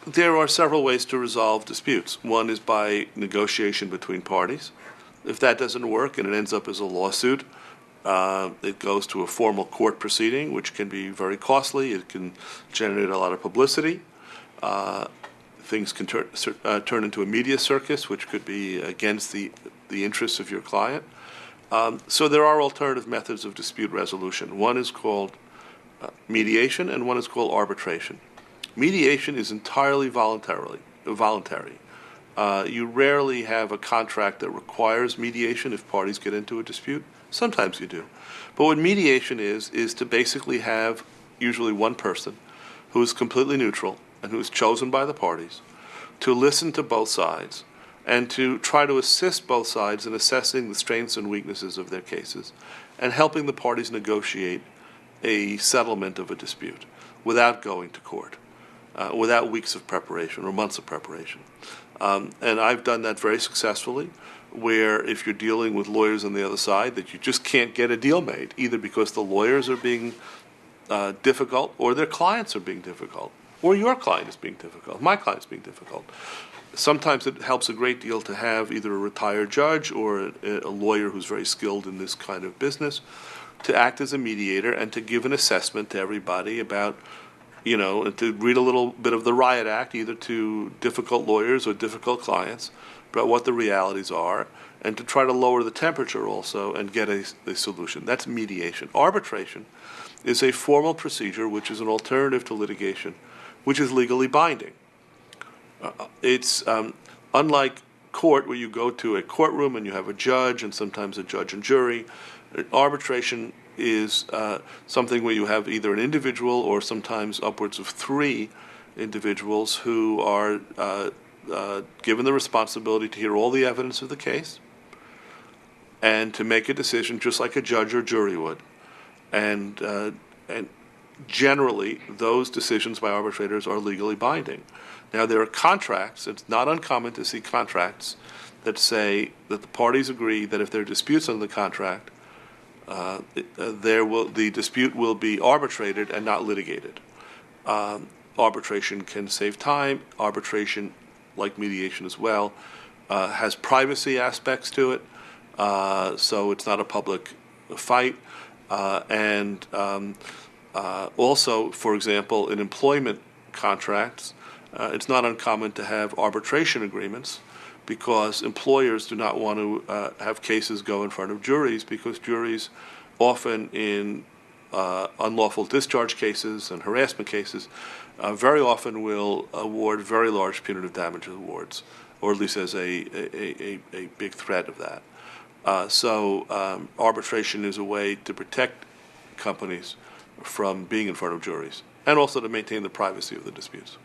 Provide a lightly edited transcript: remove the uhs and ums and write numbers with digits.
There are several ways to resolve disputes. One is by negotiation between parties. If that doesn't work and it ends up as a lawsuit, it goes to a formal court proceeding, which can be very costly. It can generate a lot of publicity. Things can turn into a media circus, which could be against the interests of your client. So there are alternative methods of dispute resolution. One is called mediation, and one is called arbitration. Mediation is entirely voluntary. You rarely have a contract that requires mediation if parties get into a dispute. Sometimes you do. But what mediation is to basically have usually one person who is completely neutral and who is chosen by the parties to listen to both sides and to try to assist both sides in assessing the strengths and weaknesses of their cases and helping the parties negotiate a settlement of a dispute without going to court, without weeks of preparation or months of preparation. And I've done that very successfully, where if you're dealing with lawyers on the other side, that you just can't get a deal made, either because the lawyers are being difficult or their clients are being difficult, or your client is being difficult, my client is being difficult. Sometimes it helps a great deal to have either a retired judge or a lawyer who's very skilled in this kind of business to act as a mediator and to give an assessment to everybody about, and to read a little bit of the Riot Act, either to difficult lawyers or difficult clients, about what the realities are, and to try to lower the temperature also and get a solution. That's mediation. Arbitration is a formal procedure which is an alternative to litigation, which is legally binding. It's unlike court, where you go to a courtroom and you have a judge and sometimes a judge and jury. Arbitration is something where you have either an individual or sometimes upwards of 3 individuals who are given the responsibility to hear all the evidence of the case and to make a decision just like a judge or jury would. And generally, those decisions by arbitrators are legally binding. Now, there are contracts. It's not uncommon to see contracts that say that the parties agree that if there are disputes on the contract, the dispute will be arbitrated and not litigated. Arbitration can save time. Arbitration, like mediation as well, has privacy aspects to it, so it's not a public fight. Also, for example, in employment contracts, it's not uncommon to have arbitration agreements because employers do not want to have cases go in front of juries, because juries often in unlawful discharge cases and harassment cases very often will award very large punitive damages awards, or at least as a big threat of that. So arbitration is a way to protect companies from being in front of juries and also to maintain the privacy of the disputes.